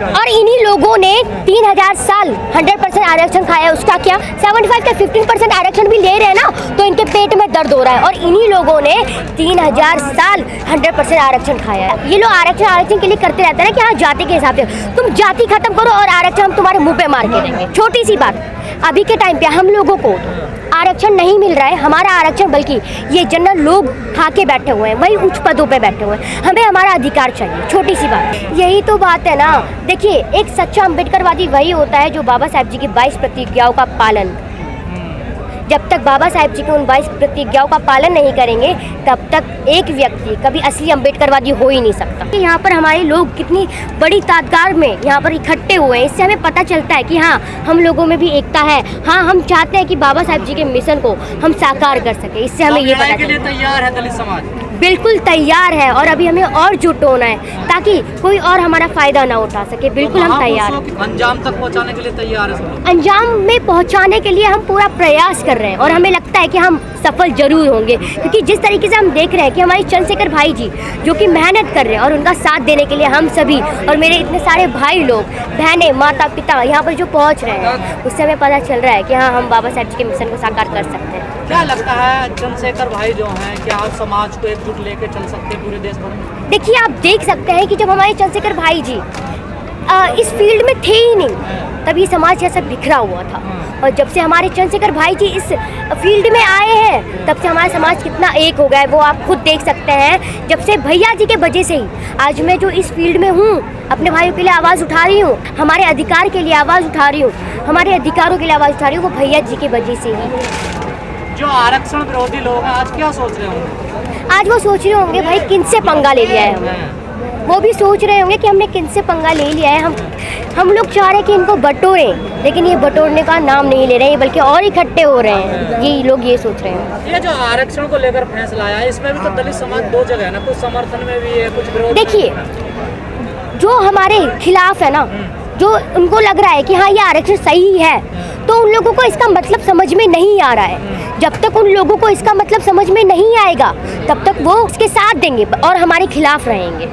और इन्हीं लोगों ने 3000 साल 100% आरक्षण खाया, उसका क्या? 75 का 15% आरक्षण भी ले रहे हैं ना, तो इनके पेट में दर्द हो रहा है। और इन्हीं लोगों ने 3000 साल 100% आरक्षण खाया है। ये लोग आरक्षण के लिए करते रहते हैं ना कि हाँ जाति के हिसाब से, तुम जाति खत्म करो और आरक्षण हम तुम्हारे मुंह पे मार के देंगे। छोटी सी बात, अभी के टाइम पे हम लोगों को आरक्षण नहीं मिल रहा है, हमारा आरक्षण बल्कि ये जनरल लोग खा के बैठे हुए हैं, वही उच्च पदों पे बैठे हुए हैं। हमें हमारा अधिकार चाहिए, छोटी सी बात, यही तो बात है ना। देखिए, एक सच्चा अम्बेडकरवादी वही होता है जो बाबा साहेब जी की 22 प्रतिज्ञाओं का पालन, जब तक बाबा साहेब जी की उन 22 प्रतिज्ञाओं का पालन नहीं करेंगे तब तक एक व्यक्ति कभी असली अम्बेडकरवादी हो ही नहीं सकता। यहाँ पर हमारे लोग कितनी बड़ी तादाद में यहाँ पर इकट्ठे हुए हैं, इससे हमें पता चलता है कि हाँ हम लोगों में भी एकता है। हाँ, हम चाहते हैं कि बाबा साहेब जी के मिशन को हम साकार कर सके। इससे हमें ये पता चलता है तैयार है दलित समाज, बिल्कुल तैयार है, और अभी हमें और जुट होना है ताकि कोई और हमारा फायदा ना उठा सके। बिल्कुल हम तैयार हैं, अंजाम तक पहुंचाने के लिए तैयार है। अंजाम में पहुंचाने के लिए हम पूरा प्रयास कर रहे हैं और हमें लगता है कि हम सफल जरूर होंगे, क्योंकि जिस तरीके से हम देख रहे हैं कि हमारे चंद्रशेखर भाई जी जो कि मेहनत कर रहे हैं और उनका साथ देने के लिए हम सभी और मेरे इतने सारे भाई लोग, बहनें, माता पिता यहाँ पर जो पहुँच रहे हैं, उससे हमें पता चल रहा है कि हाँ हम बाबा साहेब जी के मिशन को साकार कर सकते हैं। क्या लगता है चंद्रशेखर भाई जो हैं, क्या आप समाज को एकजुट लेके चल सकते हैं पूरे देश भर में? देखिए, आप देख सकते हैं कि जब हमारे चंद्रशेखर भाई जी इस फील्ड में थे ही नहीं, तब ये समाज ऐसा बिखरा हुआ था। और जब से हमारे चंद्रशेखर भाई जी इस फील्ड में आए हैं, तब से हमारा समाज कितना एक हो गया है वो आप खुद देख सकते हैं। जब से भैया जी के वजह से ही आज मैं जो इस फील्ड में हूँ, अपने भाइयों के लिए आवाज़ उठा रही हूँ, हमारे अधिकार के लिए आवाज़ उठा रही हूँ, हमारे अधिकारों के लिए आवाज़ उठा रही हूँ, वो भैया जी की वजह से ही। जो आरक्षण विरोधी लोग हैं आज क्या सोच रहे होंगे? आज वो सोच रहे होंगे भाई किनसे पंगा ले लिया है हमने, वो भी सोच रहे होंगे कि हमने किनसे पंगा ले लिया है। हम लोग चाह रहे हैं कि इनको बटोरें, लेकिन ये बटोरने का नाम नहीं ले रहे हैं, बल्कि और इकट्ठे हो रहे हैं। ये लोग ये सोच रहे हैं। ये जो आरक्षण को लेकर फैसला आया है, इसमें भी तो दलित समाज दो जगह है ना, कुछ समर्थन में भी है, कुछ विरोध। देखिए, जो हमारे खिलाफ है ना, जो उनको लग रहा है कि हाँ ये आरक्षण सही है, तो उन लोगों को इसका मतलब समझ में नहीं आ रहा है। जब तक उन लोगों को इसका मतलब समझ में नहीं आएगा, तब तक वो इसके साथ देंगे और हमारे खिलाफ रहेंगे।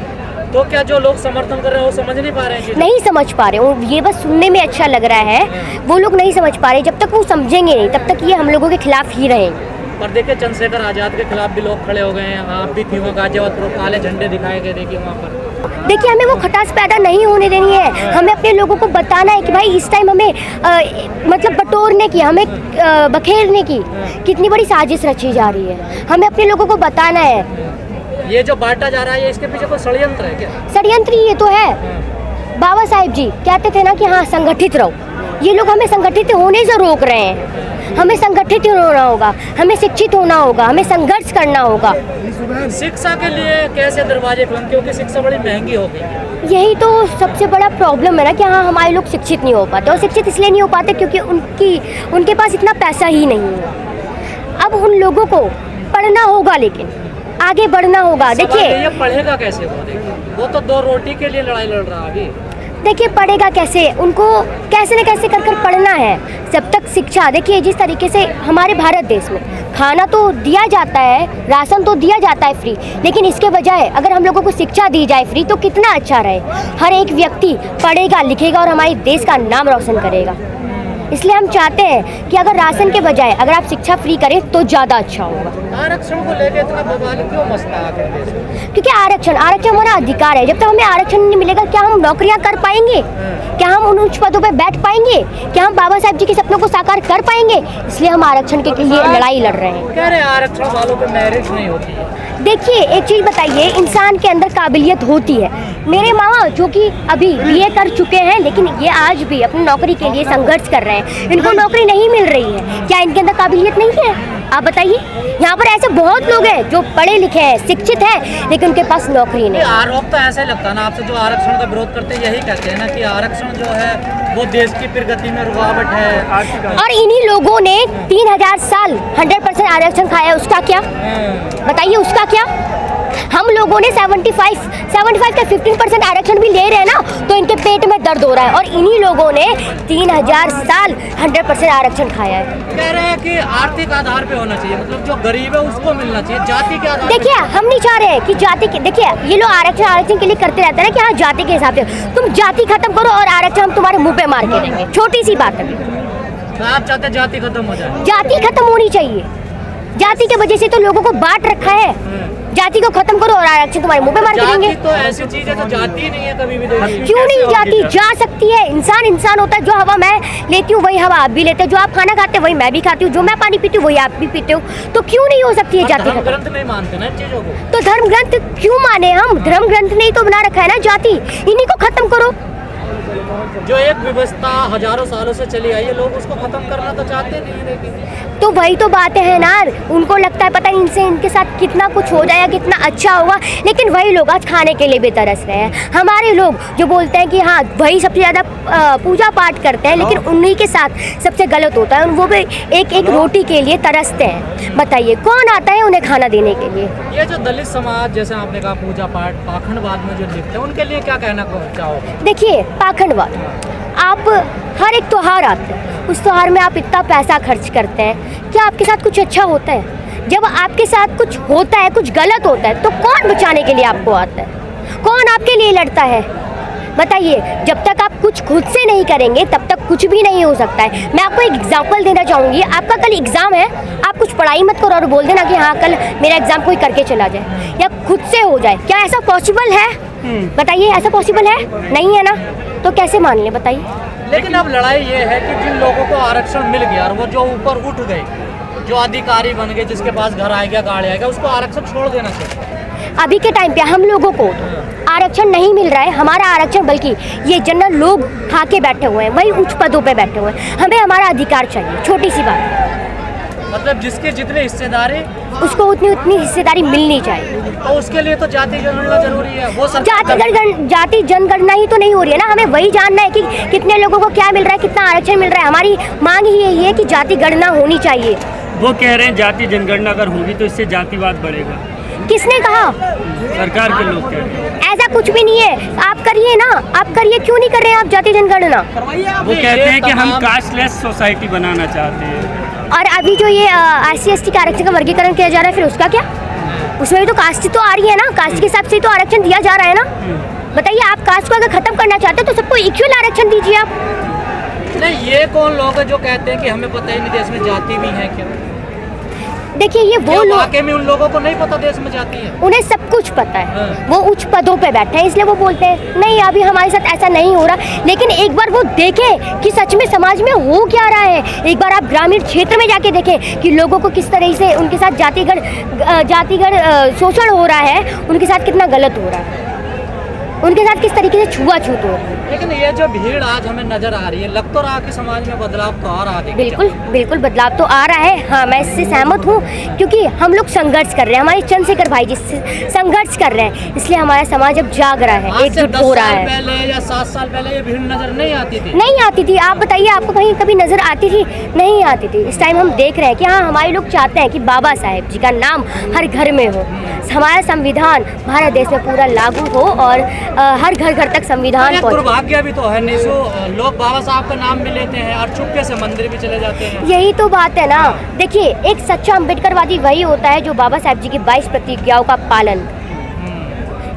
तो क्या जो लोग समर्थन कर रहे हैं वो समझ नहीं पा रहे हैं? नहीं समझ पा रहे हैं, ये बस सुनने में अच्छा लग रहा है, वो लोग नहीं समझ पा रहे। जब तक वो समझेंगे नहीं, तब तक ये हम लोगों के खिलाफ ही रहेंगे। पर देखिए, चंद्रशेखर आजाद के खिलाफ भी लोग खड़े हो गए हैं, आप भी थी, वो गाजियाबाद पर काले झंडे दिखाए गए, देखिए वहाँ पर। देखिए, हमें वो खटास पैदा नहीं होने देनी है। हमें अपने लोगों को बताना है कि भाई इस टाइम हमें मतलब बटोरने की, हमें बखेरने की कितनी बड़ी साजिश रची जा रही है। हमें अपने लोगों को बताना है। ये जो बांटा जा रहा है, ये इसके पीछे कोई षड्यंत्र है क्या? षड्यंत्र ये तो है। बाबा साहेब जी कहते थे ना कि हाँ संगठित रहो, ये लोग हमें संगठित होने से रोक रहे हैं। हमें संगठित होना होगा, हमें शिक्षित होना होगा, हमें संघर्ष करना होगा। शिक्षा के लिए कैसे दरवाजे खुले, क्योंकि शिक्षा बड़ी महंगी हो गई है। यही तो सबसे बड़ा प्रॉब्लम है ना कि हाँ हमारे लोग शिक्षित नहीं हो पाते, और शिक्षित इसलिए नहीं हो पाते क्योंकि उनके पास इतना पैसा ही नहीं है। अब उन लोगों को पढ़ना होगा, लेकिन आगे बढ़ना होगा। देखिए, ये पढ़ेगा कैसे? वो तो दो रोटी के लिए लड़ाई लड़ रहा है अभी। देखिए, पढ़ेगा कैसे? उनको कैसे न कैसे कर पढ़ना है। जब तक शिक्षा, देखिए जिस तरीके से हमारे भारत देश में खाना तो दिया जाता है, राशन तो दिया जाता है फ्री, लेकिन इसके बजाय अगर हम लोगों को शिक्षा दी जाए फ्री तो कितना अच्छा रहे। हर एक व्यक्ति पढ़ेगा, लिखेगा और हमारे देश का नाम रोशन करेगा। इसलिए हम चाहते हैं कि अगर राशन के बजाय अगर आप शिक्षा फ्री करें तो ज़्यादा अच्छा होगा। आरक्षण को लेकर इतना बवाल क्यों मचता है? क्योंकि आरक्षण हमारा अधिकार है। जब तक हमें आरक्षण नहीं मिलेगा, क्या हम नौकरियां कर पाएंगे? क्या हम उन उच्च पदों पर बैठ पाएंगे? क्या हम बाबा साहेब जी के सपनों को साकार कर पाएंगे? इसलिए हम आरक्षण के लिए लड़ाई लड़ रहे हैं। कह रहे आरक्षण वालों को मैरिज नहीं होती है। देखिए, एक चीज़ बताइए, इंसान के अंदर काबिलियत होती है। मेरे मामा जो कि अभी बीए कर चुके हैं, लेकिन ये आज भी अपनी नौकरी के लिए संघर्ष कर रहे हैं, इनको नौकरी नहीं मिल रही है। क्या इनके अंदर काबिलियत नहीं है? आप बताइए। यहाँ पर ऐसे बहुत लोग हैं जो पढ़े लिखे हैं, शिक्षित हैं, लेकिन उनके पास नौकरी नहीं। आरोप तो ऐसा लगता है ना आपसे, जो आरक्षण का विरोध करते हैं यही कहते हैं ना कि आरक्षण जो है वो देश की प्रगति में रुकावट है। और इन्हीं लोगों ने 3000 साल 100% आरक्षण खाया, उसका क्या? बताइए, उसका क्या? हम लोगों ने 75 का 15% आरक्षण भी ले रहे हैं ना, तो इनके पेट में दर्द हो हो रहा है और इन्हीं लोगों ने 3000 साल 100% आरक्षण खाया है। कह रहे हैं कि आर्थिक आधार पे होना चाहिए, मतलब जो गरीब है उसको मिलना चाहिए, जाति के आधार देखिए हम नहीं चाह रहे हैं कि जाति के, देखिए ये लोग आरक्षण के लिए करते रहते हैं ना कि हाँ जाति के हिसाब से, तुम जाति खत्म करो और आरक्षण हम तुम्हारे मुंह पे मार के देंगे, छोटी सी बात है। तो आप चाहते हैं जाति खत्म हो जाए? जाति खत्म होनी चाहिए, जाति के वजह से तो लोगों को बांट रखा है, जाति को खत्म करो और आरक्षण तुम्हारे मुंह पे मार के देंगे। जाति तो ऐसी चीज है जो जाती ही नहीं है कभी भी। क्यों नहीं जाती? जा सकती है। इंसान इंसान होता है, जो हवा मैं लेती हूँ वही हवा आप भी लेते हो, जो आप खाना खाते हो वही मैं भी खाती हूँ, जो मैं पानी पीती हूँ वही आप भी पीते हो, तो क्यों नहीं हो सकती है जाति खत्म? ग्रंथ नहीं मानते ना इन चीजों को, तो धर्म ग्रंथ क्यों माने हम? धर्म ग्रंथ ने ही तो बना रखा है ना जाति, इन्हीं को खत्म करो। जो एक व्यवस्था हजारों सालों से चली आई है, लोग उसको खत्म करना तो चाहते नहीं, लेकिन तो वही तो बातें हैं ना, उनको लगता है पता नहीं इनसे इनके साथ कितना कुछ हो जाएगा, कितना अच्छा होगा, लेकिन वही लोग आज खाने के लिए भी तरस रहे हैं। हमारे लोग जो बोलते हैं कि हाँ वही सबसे ज़्यादा पूजा पाठ करते हैं, लेकिन उन्हीं के साथ सबसे गलत होता है, वो भी एक एक रोटी के लिए तरसते हैं। बताइए कौन आता है उन्हें खाना देने के लिए? ये जो दलित समाज, जैसे आपने कहा पूजा पाठ पाखंडवाद में जो लिखते हैं, उनके लिए क्या कहना चाहोगे? देखिए पाखंडवाद, आप हर एक त्योहार आते हैं, उस त्योहार में आप इतना पैसा खर्च करते हैं, क्या आपके साथ कुछ अच्छा होता है? जब आपके साथ कुछ होता है, कुछ गलत होता है, तो कौन बचाने के लिए आपको आता है? कौन आपके लिए लड़ता है? बताइए, जब तक आप कुछ खुद से नहीं करेंगे तब तक कुछ भी नहीं हो सकता है। मैं आपको एक एग्जांपल देना चाहूँगी। आपका कल एग्ज़ाम है, आप कुछ पढ़ाई मत करो और बोल देना कि हाँ कल मेरा एग्ज़ाम कोई करके चला जाए या खुद से हो जाए, क्या ऐसा पॉसिबल है? बताइए, ऐसा पॉसिबल है? नहीं है ना, तो कैसे मान लें बताइए? लेकिन अब लड़ाई ये है कि जिन लोगों को आरक्षण मिल गया और वो जो ऊपर उठ गए, जो अधिकारी बन गए, जिसके पास घर आएगा गाड़ी आएगा, उसको आरक्षण छोड़ देना चाहिए। अभी के टाइम पे हम लोगों को आरक्षण नहीं मिल रहा है, हमारा आरक्षण बल्कि ये जनरल लोग खा के बैठे हुए हैं, वही उच्च पदों पे बैठे हुए हैं। हमें हमारा अधिकार चाहिए, छोटी सी बात। मतलब जिसके जितने हिस्सेदारी, उसको उतनी उतनी हिस्सेदारी मिलनी चाहिए। तो उसके लिए तो जाति जनगणना जरूरी है। वो जाति जनगणना ही तो नहीं हो रही है ना, हमें वही जानना है कि कितने लोगों को क्या मिल रहा है, कितना आरक्षण मिल रहा है। हमारी मांग ही यही है कि जाति गणना होनी चाहिए। वो कह रहे हैं जाति जनगणना अगर होगी तो इससे जातिवाद बढ़ेगा। किसने कहा? सरकार के लोग कह रहे हैं। ऐसा कुछ भी नहीं है, आप करिए ना, आप करिए, क्यों नहीं कर रहे हैं आप जाति जनगणना? वो कहते हैं कि हम कास्टलेस सोसाइटी बनाना चाहते हैं। और अभी जो ये SC/ST का आरक्षण का वर्गीकरण किया जा रहा है, फिर उसका क्या? उसमें भी तो कास्ट तो आ रही है ना, कास्ट के हिसाब से तो आरक्षण दिया जा रहा है ना। बताइए, आप कास्ट को अगर खत्म करना चाहते हो तो सबको इक्वल आरक्षण दीजिए आप। नहीं, ये कौन लोग हैं जो कहते हैं कि हमें पता ही नहीं देश में जाति भी है क्या? देखिए, ये वो लोग, वाकई में उन लोगों को नहीं पता देश में जाती है, उन्हें सब कुछ पता है। हाँ। वो उच्च पदों पे बैठे हैं, इसलिए वो बोलते हैं नहीं अभी हमारे साथ ऐसा नहीं हो रहा। लेकिन एक बार वो देखें कि सच में समाज में हो क्या रहा है। एक बार आप ग्रामीण क्षेत्र में जाके देखें कि लोगों को किस तरह से उनके साथ जातिगत शोषण हो रहा है, उनके साथ कितना गलत हो रहा है, उनके साथ किस तरीके से छुआछूत हो रही है। लेकिन ये जो भीड़ आज हमें नजर आ रही है, लग तो रहा कि समाज में बदलाव तो आ रहा है। बिल्कुल बिल्कुल बदलाव तो आ रहा है, हाँ मैं इससे सहमत हूँ, क्योंकि हम लोग संघर्ष कर रहे हैं, हमारे चंद्रशेखर भाई जी संघर्ष कर रहे हैं, इसलिए हमारा समाज अब जाग रहा है, एकजुट हो रहा है। पहले या 7 साल पहले ये भीड़ नजर नहीं आती थी? नहीं आती थी। आप बताइए, आपको कहीं कभी नजर आती थी? नहीं आती थी। इस टाइम हम देख रहे हैं कि हाँ हमारे लोग चाहते हैं कि बाबा साहेब जी का नाम हर घर में हो, हमारा संविधान भारत देश में पूरा लागू हो और हर घर घर तक संविधान पहुंचे। दुर्भाग्य भी तो है नहीं, लोग बाबा साहब का नाम भी लेते हैं और चुपके से मंदिर भी चले जाते हैं। यही तो बात है ना। देखिए, एक सच्चा अम्बेडकरवादी वही होता है जो बाबा साहेब जी की 22 प्रतिज्ञाओं का पालन,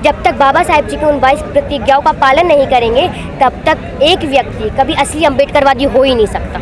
जब तक बाबा साहेब जी की उन 22 प्रतिज्ञाओं का पालन नहीं करेंगे तब तक एक व्यक्ति कभी असली अम्बेडकरवादी हो ही नहीं सकता।